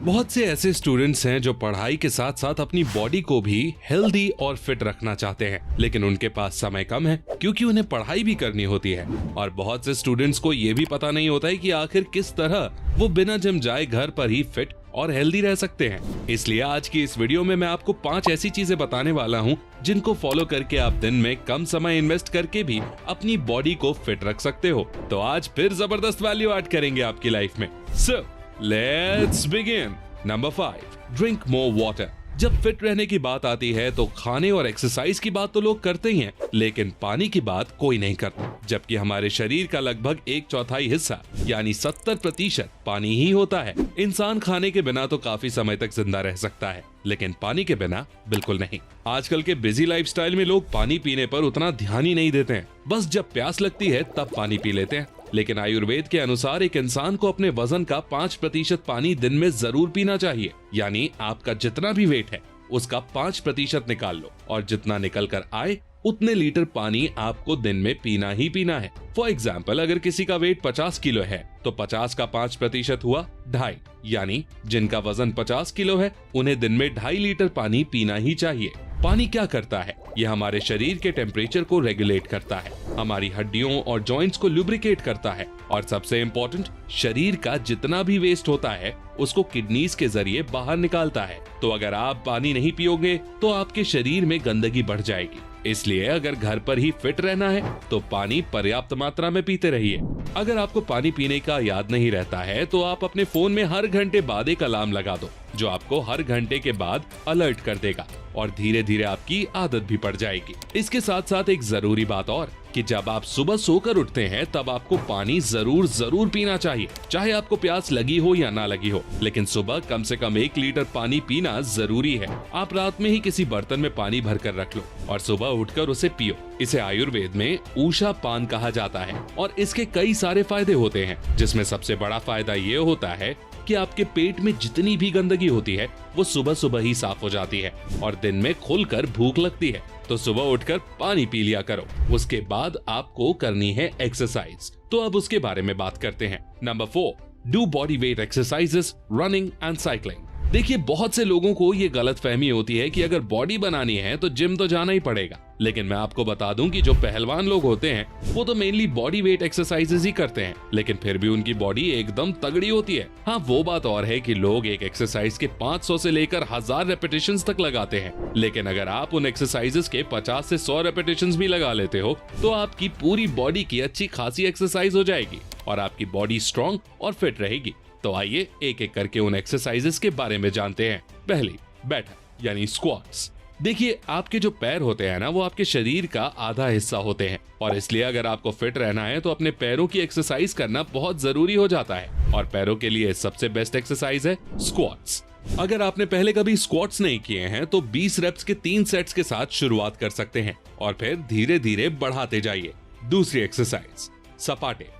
बहुत से ऐसे स्टूडेंट्स हैं जो पढ़ाई के साथ साथ अपनी बॉडी को भी हेल्दी और फिट रखना चाहते हैं, लेकिन उनके पास समय कम है क्योंकि उन्हें पढ़ाई भी करनी होती है। और बहुत से स्टूडेंट्स को ये भी पता नहीं होता है कि आखिर किस तरह वो बिना जिम जाए घर पर ही फिट और हेल्दी रह सकते हैं। इसलिए आज की इस वीडियो में मैं आपको 5 ऐसी चीजें बताने वाला हूँ जिनको फॉलो करके आप दिन में कम समय इन्वेस्ट करके भी अपनी बॉडी को फिट रख सकते हो। तो आज फिर जबरदस्त वैल्यू ऐड करेंगे आपकी लाइफ में। So let's begin. Number 5, drink more water. जब फिट रहने की बात आती है तो खाने और एक्सरसाइज की बात तो लोग करते ही हैं, लेकिन पानी की बात कोई नहीं करता। जबकि हमारे शरीर का लगभग 1/4 हिस्सा यानी 70% पानी ही होता है। इंसान खाने के बिना तो काफी समय तक जिंदा रह सकता है, लेकिन पानी के बिना बिल्कुल नहीं। आजकल के बिजी लाइफस्टाइल में लोग पानी पीने पर उतना ध्यान ही नहीं देते हैं। बस जब प्यास लगती है तब पानी पी लेते हैं। लेकिन आयुर्वेद के अनुसार एक इंसान को अपने वजन का 5% पानी दिन में जरूर पीना चाहिए। यानी आपका जितना भी वेट है उसका 5% निकाल लो और जितना निकल कर आए उतने लीटर पानी आपको दिन में पीना ही पीना है। फॉर एग्जाम्पल, अगर किसी का वेट 50 किलो है तो 50 का 5% हुआ 2.5, यानी जिनका वजन 50 किलो है उन्हें दिन में 2.5 लीटर पानी पीना ही चाहिए। पानी क्या करता है? यह हमारे शरीर के टेम्परेचर को रेगुलेट करता है, हमारी हड्डियों और जॉइंट्स को लुब्रिकेट करता है और सबसे इम्पोर्टेंट, शरीर का जितना भी वेस्ट होता है उसको किडनीज के जरिए बाहर निकालता है। तो अगर आप पानी नहीं पियोगे तो आपके शरीर में गंदगी बढ़ जाएगी। इसलिए अगर घर पर ही फिट रहना है तो पानी पर्याप्त मात्रा में पीते रहिए। अगर आपको पानी पीने का याद नहीं रहता है तो आप अपने फोन में हर घंटे बाद एक अलार्म लगा दो जो आपको हर घंटे के बाद अलर्ट कर देगा और धीरे धीरे आपकी आदत भी पड़ जाएगी। इसके साथ साथ एक जरूरी बात और कि जब आप सुबह सोकर उठते हैं तब आपको पानी जरूर पीना चाहिए, चाहे आपको प्यास लगी हो या ना लगी हो। लेकिन सुबह कम से कम 1 लीटर पानी पीना जरूरी है। आप रात में ही किसी बर्तन में पानी भरकर रख लो और सुबह उठकर उसे पियो। इसे आयुर्वेद में ऊषा पान कहा जाता है और इसके कई सारे फायदे होते हैं, जिसमें सबसे बड़ा फायदा ये होता है कि आपके पेट में जितनी भी गंदगी होती है वो सुबह सुबह ही साफ हो जाती है और दिन में खुलकर भूख लगती है तो सुबह उठकर पानी पी लिया करो। उसके बाद आपको करनी है एक्सरसाइज, तो अब उसके बारे में बात करते हैं। Number 4, do body weight exercises, running and cycling. देखिए, बहुत से लोगों को ये गलत फहमी होती है कि अगर बॉडी बनानी है तो जिम तो जाना ही पड़ेगा। लेकिन मैं आपको बता दूं कि जो पहलवान लोग होते हैं वो तो मेनली बॉडी वेट एक्सरसाइजेस ही करते हैं, लेकिन फिर भी उनकी बॉडी एकदम तगड़ी होती है। हाँ, वो बात और है कि लोग एक एक्सरसाइज के 500 से लेकर 1000 रेपिटेशंस तक लगाते हैं, लेकिन अगर आप उन एक्सरसाइजेस के 50 से 100 रेपिटेशंस भी लगा लेते हो तो आपकी पूरी बॉडी की अच्छी खासी एक्सरसाइज हो जाएगी और आपकी बॉडी स्ट्रॉन्ग और फिट रहेगी। तो आइए एक एक करके उन एक्सरसाइजेस के बारे में जानते हैं। पहली, बैठक यानी स्क्वाट्स। देखिए, आपके जो पैर होते हैं ना वो आपके शरीर का आधा हिस्सा होते हैं और इसलिए अगर आपको फिट रहना है तो अपने पैरों की एक्सरसाइज करना बहुत जरूरी हो जाता है और पैरों के लिए सबसे बेस्ट एक्सरसाइज है स्क्वाट्स। अगर आपने पहले कभी स्क्वाट्स नहीं किए हैं तो 20 रेप्स के 3 सेट्स के साथ शुरुआत कर सकते हैं और फिर धीरे धीरे बढ़ाते जाइए। दूसरी एक्सरसाइज, सपाटे।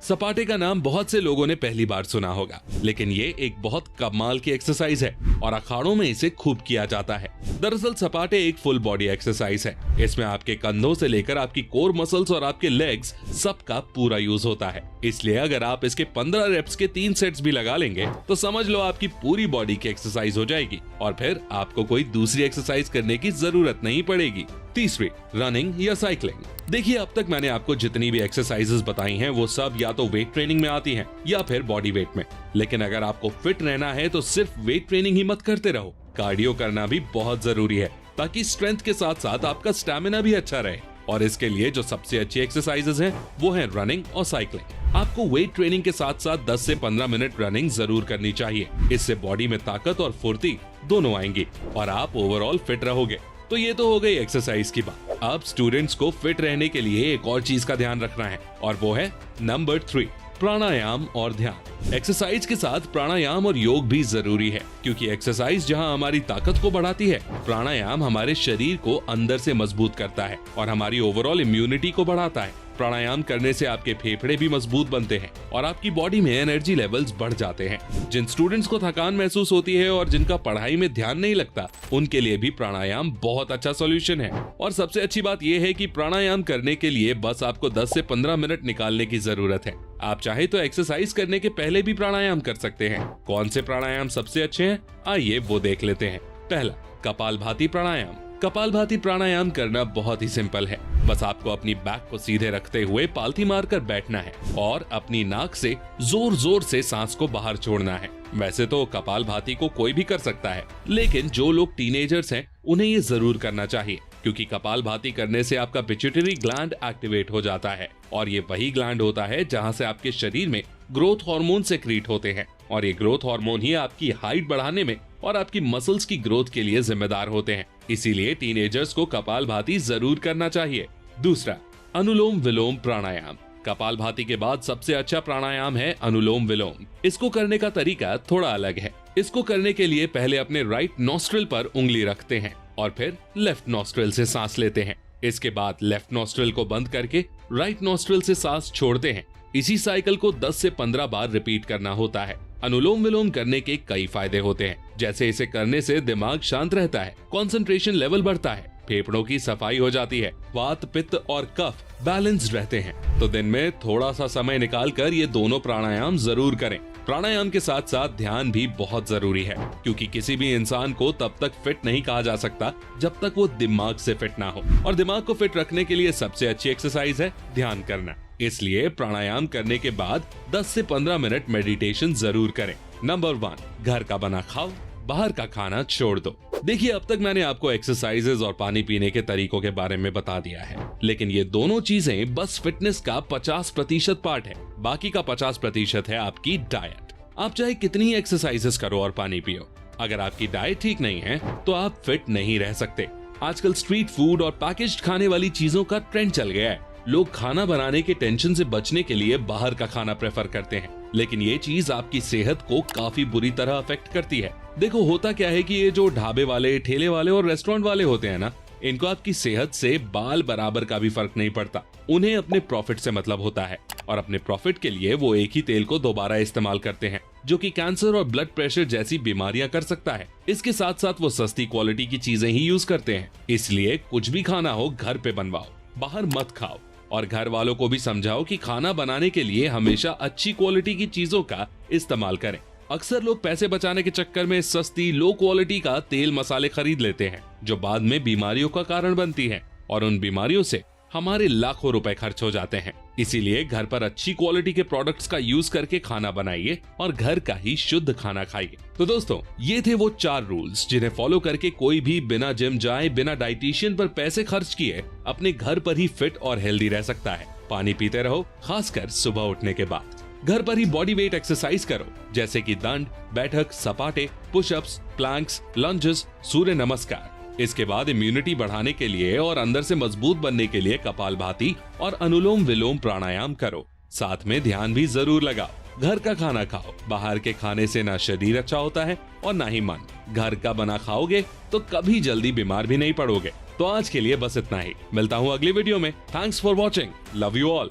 सपाटे का नाम बहुत से लोगों ने पहली बार सुना होगा, लेकिन ये एक बहुत कमाल की एक्सरसाइज है और अखाड़ों में इसे खूब किया जाता है। दरअसल सपाटे एक फुल बॉडी एक्सरसाइज है। इसमें आपके कंधों से लेकर आपकी कोर मसल्स और आपके लेग्स सबका पूरा यूज होता है। इसलिए अगर आप इसके 15 रेप्स के 3 सेट्स भी लगा लेंगे तो समझ लो आपकी पूरी बॉडी की एक्सरसाइज हो जाएगी और फिर आपको कोई दूसरी एक्सरसाइज करने की जरूरत नहीं पड़ेगी। तीसरी, रनिंग या साइकिलिंग। देखिए, अब तक मैंने आपको जितनी भी एक्सरसाइजेस बताई हैं वो सब या तो वेट ट्रेनिंग में आती हैं या फिर बॉडी वेट में। लेकिन अगर आपको फिट रहना है तो सिर्फ वेट ट्रेनिंग ही मत करते रहो, कार्डियो करना भी बहुत जरूरी है ताकि स्ट्रेंथ के साथ साथ आपका स्टैमिना भी अच्छा रहे। और इसके लिए जो सबसे अच्छी एक्सरसाइजेस हैं वो है रनिंग और साइकिलिंग। आपको वेट ट्रेनिंग के साथ साथ 10 से 15 मिनट रनिंग जरूर करनी चाहिए। इससे बॉडी में ताकत और फुर्ती दोनों आएंगी और आप ओवरऑल फिट रहोगे। तो ये तो हो गई एक्सरसाइज की बात। अब स्टूडेंट्स को फिट रहने के लिए एक और चीज का ध्यान रखना है और वो है नंबर 3, प्राणायाम और ध्यान। एक्सरसाइज के साथ प्राणायाम और योग भी जरूरी है, क्योंकि एक्सरसाइज जहां हमारी ताकत को बढ़ाती है, प्राणायाम हमारे शरीर को अंदर से मजबूत करता है और हमारी ओवरऑल इम्यूनिटी को बढ़ाता है। प्राणायाम करने से आपके फेफड़े भी मजबूत बनते हैं और आपकी बॉडी में एनर्जी लेवल्स बढ़ जाते हैं। जिन स्टूडेंट्स को थकान महसूस होती है और जिनका पढ़ाई में ध्यान नहीं लगता, उनके लिए भी प्राणायाम बहुत अच्छा सॉल्यूशन है। और सबसे अच्छी बात यह है कि प्राणायाम करने के लिए बस आपको 10 से 15 मिनट निकालने की जरूरत है। आप चाहे तो एक्सरसाइज करने के पहले भी प्राणायाम कर सकते हैं। कौन से प्राणायाम सबसे अच्छे हैं, आइए वो देख लेते हैं। पहला, कपालभाति प्राणायाम। कपालभाति प्राणायाम करना बहुत ही सिंपल है। बस आपको अपनी बैक को सीधे रखते हुए पालथी मारकर बैठना है और अपनी नाक से जोर जोर से सांस को बाहर छोड़ना है। वैसे तो कपालभाति को कोई भी कर सकता है, लेकिन जो लोग टीनेजर्स हैं उन्हें ये जरूर करना चाहिए, क्योंकि कपालभाति करने से आपका पिट्यूटरी ग्लैंड एक्टिवेट हो जाता है और ये वही ग्लैंड होता है जहां से आपके शरीर में ग्रोथ हार्मोन सेक्रीट होते हैं और ये ग्रोथ हार्मोन ही आपकी हाइट बढ़ाने में और आपकी मसल्स की ग्रोथ के लिए जिम्मेदार होते हैं। इसीलिए टीनेजर्स को कपालभाति जरूर करना चाहिए। दूसरा, अनुलोम विलोम प्राणायाम। कपालभाति के बाद सबसे अच्छा प्राणायाम है अनुलोम विलोम। इसको करने का तरीका थोड़ा अलग है। इसको करने के लिए पहले अपने राइट नॉस्ट्रिल पर उंगली रखते हैं और फिर लेफ्ट नॉस्ट्रिल से सांस लेते हैं। इसके बाद लेफ्ट नॉस्ट्रिल को बंद करके राइट नॉस्ट्रिल से सांस छोड़ते हैं। इसी साइकिल को 10 से 15 बार रिपीट करना होता है। अनुलोम विलोम करने के कई फायदे होते हैं, जैसे इसे करने से दिमाग शांत रहता है, कंसंट्रेशन लेवल बढ़ता है, फेफड़ों की सफाई हो जाती है, वात, पित्त और कफ बैलेंस्ड रहते हैं। तो दिन में थोड़ा सा समय निकालकर ये दोनों प्राणायाम जरूर करें। प्राणायाम के साथ साथ ध्यान भी बहुत जरूरी है, क्योंकि किसी भी इंसान को तब तक फिट नहीं कहा जा सकता जब तक वो दिमाग से फिट ना हो, और दिमाग को फिट रखने के लिए सबसे अच्छी एक्सरसाइज है ध्यान करना। इसलिए प्राणायाम करने के बाद 10 से 15 मिनट मेडिटेशन जरूर करें। नंबर 1, घर का बना खाओ, बाहर का खाना छोड़ दो। देखिए, अब तक मैंने आपको एक्सरसाइजेज और पानी पीने के तरीकों के बारे में बता दिया है, लेकिन ये दोनों चीजें बस फिटनेस का 50% पार्ट है। बाकी का 50% है आपकी डाइट। आप चाहे कितनी एक्सरसाइजेस करो और पानी पियो, अगर आपकी डाइट ठीक नहीं है तो आप फिट नहीं रह सकते। आजकल स्ट्रीट फूड और पैकेज्ड खाने वाली चीजों का ट्रेंड चल गया है। लोग खाना बनाने के टेंशन से बचने के लिए बाहर का खाना प्रेफर करते हैं, लेकिन ये चीज आपकी सेहत को काफी बुरी तरह अफेक्ट करती है। देखो, होता क्या है कि ये जो ढाबे वाले, ठेले वाले और रेस्टोरेंट वाले होते हैं ना, इनको आपकी सेहत से बाल बराबर का भी फर्क नहीं पड़ता। उन्हें अपने प्रॉफिट से मतलब होता है और अपने प्रॉफिट के लिए वो एक ही तेल को दोबारा इस्तेमाल करते हैं, जो कि कैंसर और ब्लड प्रेशर जैसी बीमारियां कर सकता है। इसके साथ साथ वो सस्ती क्वालिटी की चीजें ही यूज करते हैं। इसलिए कुछ भी खाना हो घर पे बनवाओ, बाहर मत खाओ, और घर वालों को भी समझाओ कि खाना बनाने के लिए हमेशा अच्छी क्वालिटी की चीजों का इस्तेमाल करें। अक्सर लोग पैसे बचाने के चक्कर में सस्ती, लो क्वालिटी का तेल मसाले खरीद लेते हैं, जो बाद में बीमारियों का कारण बनती हैं, और उन बीमारियों से हमारे लाखों रुपए खर्च हो जाते हैं। इसीलिए घर पर अच्छी क्वालिटी के प्रोडक्ट्स का यूज करके खाना बनाइए और घर का ही शुद्ध खाना खाइए। तो दोस्तों, ये थे वो 4 रूल्स जिन्हें फॉलो करके कोई भी बिना जिम जाए, बिना डाइटिशियन पर पैसे खर्च किए अपने घर पर ही फिट और हेल्दी रह सकता है। पानी पीते रहो, खासकर सुबह उठने के बाद। घर पर ही बॉडी वेट एक्सरसाइज करो, जैसे कि दंड बैठक, सपाटे, पुशअप्स, प्लैंक्स, लंजेस, सूर्य नमस्कार। इसके बाद इम्यूनिटी बढ़ाने के लिए और अंदर से मजबूत बनने के लिए कपालभाति और अनुलोम विलोम प्राणायाम करो। साथ में ध्यान भी जरूर लगाओ। घर का खाना खाओ, बाहर के खाने से ना शरीर अच्छा होता है और ना ही मन। घर का बना खाओगे तो कभी जल्दी बीमार भी नहीं पड़ोगे। तो आज के लिए बस इतना ही। मिलता हूँ अगली वीडियो में। Thanks for watching. Love you all.